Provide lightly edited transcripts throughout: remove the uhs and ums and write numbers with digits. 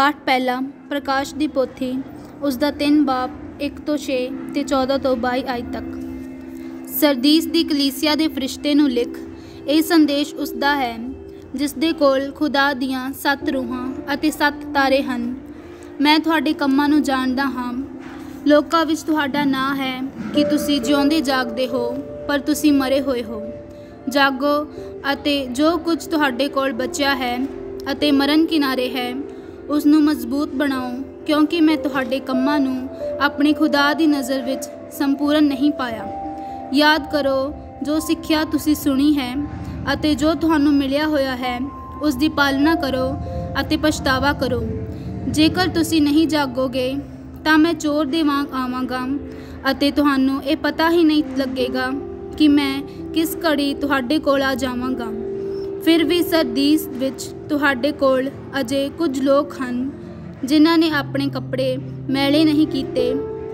पाठ पहला प्रकाश की पोथी उसका 3 बाब 1 ਤੋਂ 6 ਤੇ 14 ਤੋਂ 22 आय तक। ਸਰਦੀਸ ਦੀ ਕਲੀਸਿया ਦੇ ਫਰਿਸ਼ਤੇ ਨੂੰ ਲਿਖ, ਇਹ ਸੰਦੇਸ਼ ਉਸਦਾ ਹੈ ਜਿਸ ਦੇ ਕੋਲ ਖੁਦਾ ਦੀਆਂ 7 ਰੂਹਾਂ ਅਤੇ 7 ਤਾਰੇ ਹਨ। ਮੈਂ ਤੁਹਾਡੇ ਕੰਮਾਂ ਨੂੰ ਜਾਣਦਾ ਹਾਂ। ਲੋਕਾਂ ਵਿੱਚ ਤੁਹਾਡਾ ਨਾਂ ਹੈ ਕਿ ਤੁਸੀਂ ਜਿਉਂਦੇ ਜਾਗਦੇ ਹੋ, ਪਰ ਤੁਸੀਂ ਮਰੇ ਹੋਏ ਹੋ। ਜਾਗੋ ਅਤੇ ਜੋ ਕੁਝ ਤੁਹਾਡੇ ਕੋਲ ਬਚਿਆ ਹੈ ਅਤੇ ਮਰਨ ਕਿਨਾਰੇ ਹੈ ਉਸ ਨੂੰ ਮਜ਼ਬੂਤ ਬਣਾਓ, ਕਿਉਂਕਿ ਮੈਂ ਤੁਹਾਡੇ ਕੰਮਾਂ ਨੂੰ ਆਪਣੀ ਖੁਦਾ ਦੀ ਨਜ਼ਰ ਵਿੱਚ ਸੰਪੂਰਨ ਨਹੀਂ ਪਾਇਆ। ਯਾਦ ਕਰੋ ਜੋ ਸਿੱਖਿਆ ਤੁਸੀਂ ਸੁਣੀ ਹੈ ਅਤੇ ਜੋ ਤੁਹਾਨੂੰ ਮਿਲਿਆ ਹੋਇਆ ਹੈ, ਉਸ ਦੀ ਪਾਲਣਾ ਕਰੋ ਅਤੇ ਪਛਤਾਵਾ ਕਰੋ। ਜੇਕਰ ਤੁਸੀਂ ਨਹੀਂ ਜਾਗੋਗੇ ਤਾਂ ਮੈਂ ਚੋਰ ਦੇ ਵਾਂਗ ਆਵਾਂਗਾ ਅਤੇ ਤੁਹਾਨੂੰ ਇਹ ਪਤਾ ਹੀ ਨਹੀਂ ਲੱਗੇਗਾ ਕਿ ਮੈਂ ਕਿਸ ਘੜੀ ਤੁਹਾਡੇ ਕੋਲ ਆ ਜਾਵਾਂਗਾ। ਫਿਰ ਵੀ ਸਰਦੀਸ ਵਿੱਚ ਤੁਹਾਡੇ ਕੋਲ ਅਜੇ ਕੁਝ ਲੋਕ ਹਨ ਜਿਨ੍ਹਾਂ ਨੇ ਆਪਣੇ ਕੱਪੜੇ ਮੈਲੇ ਨਹੀਂ ਕੀਤੇ।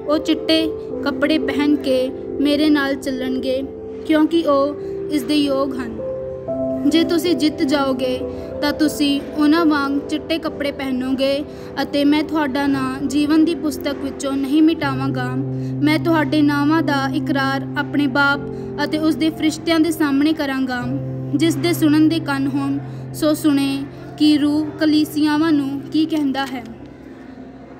ਉਹ ਚਿੱਟੇ ਕੱਪੜੇ ਪਹਿਨ ਕੇ ਮੇਰੇ ਨਾਲ ਚੱਲਣਗੇ, ਕਿਉਂਕਿ ਉਹ ਇਸ ਦੇ ਯੋਗ ਹਨ। ਜੇ ਤੁਸੀਂ ਜਿੱਤ ਜਾਓਗੇ ਤਾਂ ਤੁਸੀਂ ਉਹਨਾਂ ਵਾਂਗ ਚਿੱਟੇ ਕੱਪੜੇ ਪਹਿਨੋਗੇ ਅਤੇ ਮੈਂ ਤੁਹਾਡਾ ਨਾਂ ਜੀਵਨ ਦੀ ਪੁਸਤਕ ਵਿੱਚੋਂ ਨਹੀਂ ਮਿਟਾਵਾਂਗਾ। ਮੈਂ ਤੁਹਾਡੇ ਨਾਵਾਂ ਦਾ ਇਕਰਾਰ ਆਪਣੇ ਬਾਪ ਅਤੇ ਉਸ ਦੇ ਫਰਿਸ਼ਤਿਆਂ ਦੇ ਸਾਹਮਣੇ ਕਰਾਂਗਾ। ਜਿਸ ਦੇ ਸੁਣਨ ਦੇ ਕੰਨ ਹੋਣ ਸੋ ਸੁਣੇ ਕਿ ਰੂਹ ਕਲੀਸਿਆਵਾਂ ਨੂੰ ਕੀ ਕਹਿੰਦਾ ਹੈ।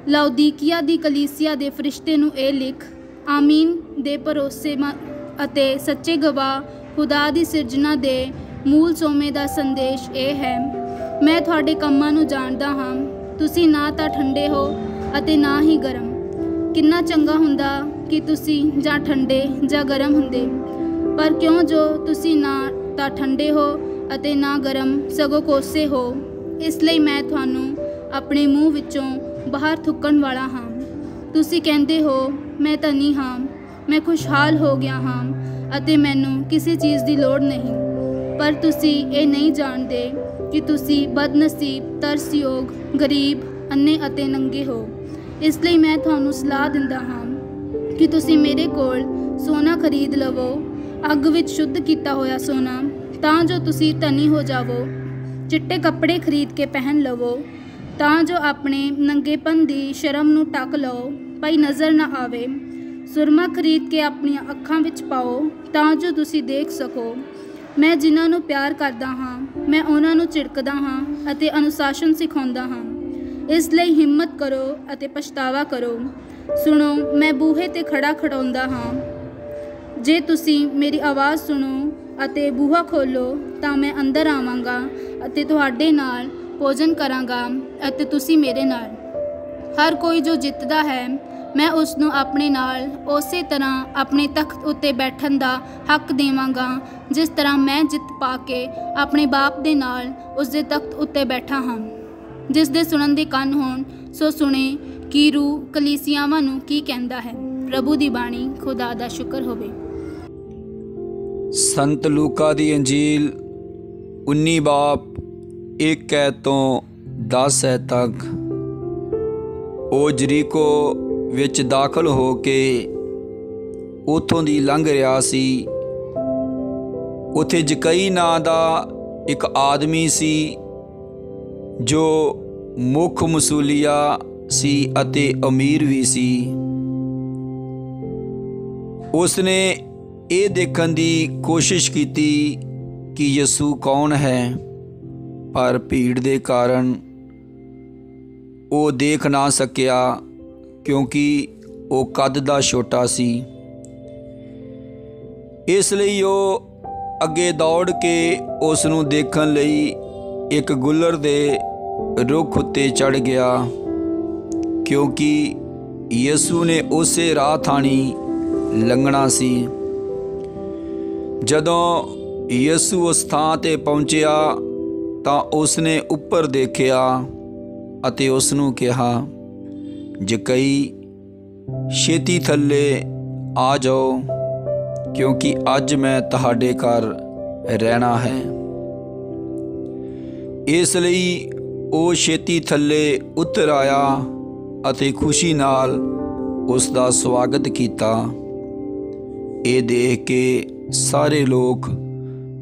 ਲਾਉਦੀਕੀਆ ਦੀ ਕਲੀਸਿਆ ਦੇ ਫਰਿਸ਼ਤੇ ਨੂੰ ਇਹ ਲਿਖ, ਆਮੀਨ ਦੇ ਭਰੋਸੇਮੰਦ ਅਤੇ ਸੱਚੇ ਗਵਾਹ ਖੁਦਾ ਦੀ ਸਿਰਜਣਾ ਦੇ ਮੂਲ ਸੋਮੇ ਦਾ ਸੰਦੇਸ਼ ਇਹ ਹੈ। ਮੈਂ ਤੁਹਾਡੇ ਕੰਮਾਂ ਨੂੰ ਜਾਣਦਾ ਹਾਂ। ਤੁਸੀਂ ਨਾ ਤਾਂ ਠੰਡੇ ਹੋ ਅਤੇ ਨਾ ਹੀ ਗਰਮ। ਕਿੰਨਾ ਚੰਗਾ ਹੁੰਦਾ ਕਿ ਤੁਸੀਂ ਜਾਂ ਠੰਡੇ ਜਾਂ ਗਰਮ ਹੁੰਦੇ, ਪਰ ਕਿਉਂ ਜੋ ਤੁਸੀਂ ਨਾ ਤਾਂ ਠੰਡੇ ਹੋ ਅਤੇ ਨਾ ਗਰਮ ਸਗੋਂ ਕੋਸੇ ਹੋ। ਇਸ ਲਈ ਮੈਂ ਤੁਹਾਨੂੰ ਆਪਣੇ ਮੂੰਹ ਵਿੱਚੋਂ ਬਾਹਰ ਥੁੱਕਣ ਵਾਲਾ ਹਾਂ। ਤੁਸੀਂ ਕਹਿੰਦੇ ਹੋ ਮੈਂ ਧਨੀ ਹਾਂ, ਮੈਂ ਖੁਸ਼ਹਾਲ ਹੋ ਗਿਆ ਹਾਂ ਅਤੇ ਮੈਨੂੰ ਕਿਸੇ ਚੀਜ਼ ਦੀ ਲੋੜ ਨਹੀਂ, ਪਰ ਤੁਸੀਂ ਇਹ ਨਹੀਂ ਜਾਣਦੇ ਕਿ ਤੁਸੀਂ ਬਦਨਸੀਬ, ਤਰਸਯੋਗ, ਗਰੀਬ, ਅੰਨੇ ਅਤੇ ਨੰਗੇ ਹੋ। ਇਸ ਲਈ ਮੈਂ ਤੁਹਾਨੂੰ ਸਲਾਹ ਦਿੰਦਾ ਹਾਂ ਕਿ ਤੁਸੀਂ ਮੇਰੇ ਕੋਲ ਸੋਨਾ ਖਰੀਦ ਲਵੋ, ਅੱਗ ਵਿੱਚ ਸ਼ੁੱਧ ਕੀਤਾ ਹੋਇਆ ਸੋਨਾ, ਤਾਂ ਜੋ ਤੁਸੀਂ ਧਨੀ ਹੋ ਜਾਵੋ। ਚਿੱਟੇ ਕੱਪੜੇ ਖਰੀਦ ਕੇ ਪਹਿਨ ਲਵੋ ਤਾਂ ਜੋ ਆਪਣੇ ਨੰਗੇਪਨ ਦੀ ਸ਼ਰਮ ਨੂੰ ਢੱਕ ਲਓ, ਭਾਈ ਨਜ਼ਰ ਨਾ ਆਵੇ। ਸੁਰਮਾ ਖਰੀਦ ਕੇ ਆਪਣੀਆਂ ਅੱਖਾਂ ਵਿੱਚ ਪਾਓ ਤਾਂ ਜੋ ਤੁਸੀਂ ਦੇਖ ਸਕੋ। ਮੈਂ ਜਿਨ੍ਹਾਂ ਨੂੰ ਪਿਆਰ ਕਰਦਾ ਹਾਂ ਮੈਂ ਉਹਨਾਂ ਨੂੰ ਝਿੜਕਦਾ ਹਾਂ ਅਤੇ ਅਨੁਸ਼ਾਸਨ ਸਿਖਾਉਂਦਾ ਹਾਂ। ਇਸ ਲਈ ਹਿੰਮਤ ਕਰੋ ਅਤੇ ਪਛਤਾਵਾ ਕਰੋ। ਸੁਣੋ, ਮੈਂ ਬੂਹੇ 'ਤੇ ਖੜਾਉਂਦਾ ਹਾਂ। ਜੇ ਤੁਸੀਂ ਮੇਰੀ ਆਵਾਜ਼ ਸੁਣੋ ਅਤੇ ਬੂਹਾ ਖੋਲ੍ਹੋ ਤਾਂ ਮੈਂ ਅੰਦਰ ਆਵਾਂਗਾ ਅਤੇ ਤੁਹਾਡੇ ਨਾਲ ਭੋਜਨ ਕਰਾਂਗਾ ਅਤੇ ਤੁਸੀਂ ਮੇਰੇ ਨਾਲ। ਹਰ ਕੋਈ ਜੋ ਜਿੱਤਦਾ ਹੈ ਮੈਂ ਉਸ ਨੂੰ ਆਪਣੇ ਨਾਲ ਉਸੇ ਤਰ੍ਹਾਂ ਆਪਣੇ ਤਖਤ ਉੱਤੇ ਬੈਠਣ ਦਾ ਹੱਕ ਦੇਵਾਂਗਾ, ਜਿਸ ਤਰ੍ਹਾਂ ਮੈਂ ਜਿੱਤ ਪਾ ਕੇ ਆਪਣੇ ਬਾਪ ਦੇ ਨਾਲ ਉਸ ਦੇ ਤਖਤ ਉੱਤੇ ਬੈਠਾ ਹਾਂ। ਜਿਸ ਦੇ ਸੁਣਨ ਦੇ ਕੰਨ ਹੋਣ ਸੋ ਸੁਣੇ ਕਿ ਰੂਹ ਕਲੀਸਿਆਵਾਂ ਨੂੰ ਕੀ ਕਹਿੰਦਾ ਹੈ। ਪ੍ਰਭੂ ਦੀ ਬਾਣੀ। ਖੁਦਾ ਦਾ ਸ਼ੁਕਰ ਹੋਵੇ। संत लूका दी अंजील 19 बाब 1 ਤੋਂ 10 तक। ਉਹ ਜਰੀਕੋ ਵਿੱਚ ਦਾਖਲ ਹੋ ਕੇ ਉੱਥੋਂ ਦੀ ਲੰਘ ਰਿਹਾ ਸੀ। ਉੱਥੇ ਜਕਈ ਨਾਂ ਦਾ ਇੱਕ ਆਦਮੀ ਸੀ ਜੋ ਮੁੱਖ ਮਸੂਲੀਆ ਸੀ ਅਤੇ ਅਮੀਰ ਵੀ ਸੀ। ਉਸਨੇ ਇਹ ਦੇਖਣ ਦੀ ਕੋਸ਼ਿਸ਼ ਕੀਤੀ ਕਿ ਯਿਸੂ ਕੌਣ ਹੈ, ਪਰ ਭੀੜ ਦੇ ਕਾਰਨ ਉਹ ਦੇਖ ਨਾ ਸਕਿਆ, ਕਿਉਂਕਿ ਉਹ ਕੱਦ ਦਾ ਛੋਟਾ ਸੀ। ਇਸ ਲਈ ਉਹ ਅੱਗੇ ਦੌੜ ਕੇ ਉਸ ਨੂੰ ਦੇਖਣ ਲਈ ਇੱਕ ਗੁੱਲਰ ਦੇ ਰੁੱਖ ਉੱਤੇ ਚੜ੍ਹ ਗਿਆ, ਕਿਉਂਕਿ ਯਿਸੂ ਨੇ ਉਸੇ ਰਾਹ ਥਾਣੀ ਲੰਘਣਾ ਸੀ। ਜਦੋਂ ਯਿਸੂ ਉਸ ਥਾਂ 'ਤੇ ਪਹੁੰਚਿਆ ਤਾਂ ਉਸਨੇ ਉੱਪਰ ਦੇਖਿਆ ਅਤੇ ਉਸ ਨੂੰ ਕਿਹਾ, ਜਕਈ ਛੇਤੀ ਥੱਲੇ ਆ ਜਾਓ, ਕਿਉਂਕਿ ਅੱਜ ਮੈਂ ਤੁਹਾਡੇ ਘਰ ਰਹਿਣਾ ਹੈ। ਇਸ ਲਈ ਉਹ ਛੇਤੀ ਥੱਲੇ ਉਤਰ ਆਇਆ ਅਤੇ ਖੁਸ਼ੀ ਨਾਲ ਉਸ ਦਾ ਸਵਾਗਤ ਕੀਤਾ। ਇਹ ਦੇਖ ਕੇ ਸਾਰੇ ਲੋਕ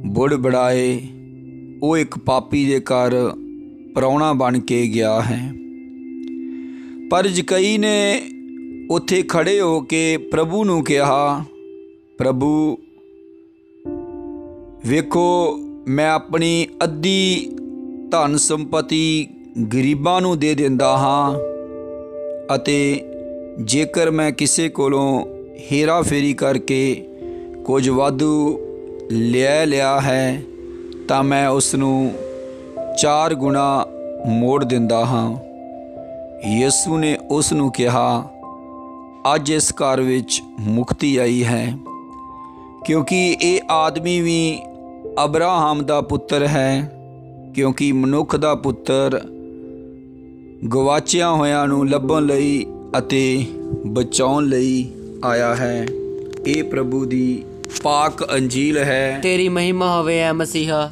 ਬੁੜਬੜਾਏ, ਉਹ ਇੱਕ ਪਾਪੀ ਦੇ ਘਰ ਪ੍ਰਾਹੁਣਾ ਬਣ ਕੇ ਗਿਆ ਹੈ। ਪਰ ਜਕਈ ਨੇ ਉੱਥੇ ਖੜੇ ਹੋ ਕੇ ਪ੍ਰਭੂ ਨੂੰ ਕਿਹਾ, ਪ੍ਰਭੂ ਵੇਖੋ, ਮੈਂ ਆਪਣੀ ਅੱਧੀ ਧਨ ਸੰਪਤੀ ਗਰੀਬਾਂ ਨੂੰ ਦੇ ਦਿੰਦਾ ਹਾਂ, ਅਤੇ ਜੇਕਰ ਮੈਂ ਕਿਸੇ ਕੋਲੋਂ ਹੇਰਾ ਫੇਰੀ ਕਰਕੇ ਕੁਝ ਵਾਧੂ ਲੈ ਲਿਆ ਹੈ ਤਾਂ ਮੈਂ ਉਸ ਨੂੰ 4 ਗੁਣਾ ਮੋੜ ਦਿੰਦਾ ਹਾਂ। ਯਿਸੂ ਨੇ ਉਸ ਨੂੰ ਕਿਹਾ, ਅੱਜ ਇਸ ਘਰ ਵਿੱਚ ਮੁਕਤੀ ਆਈ ਹੈ, ਕਿਉਂਕਿ ਇਹ ਆਦਮੀ ਵੀ ਅਬਰਾਹਮ ਦਾ ਪੁੱਤਰ ਹੈ, ਕਿਉਂਕਿ ਮਨੁੱਖ ਦਾ ਪੁੱਤਰ ਗਵਾਚਿਆਂ ਹੋਇਆਂ ਨੂੰ ਲੱਭਣ ਲਈ ਅਤੇ ਬਚਾਉਣ ਲਈ ਆਇਆ ਹੈ। ਇਹ ਪ੍ਰਭੂ ਦੀ ਪਾਕ ਅੰਜੀਲ ਹੈ। ਤੇਰੀ ਮਹਿਮਾ ਹੋਵੇ ਐ ਮਸੀਹਾ।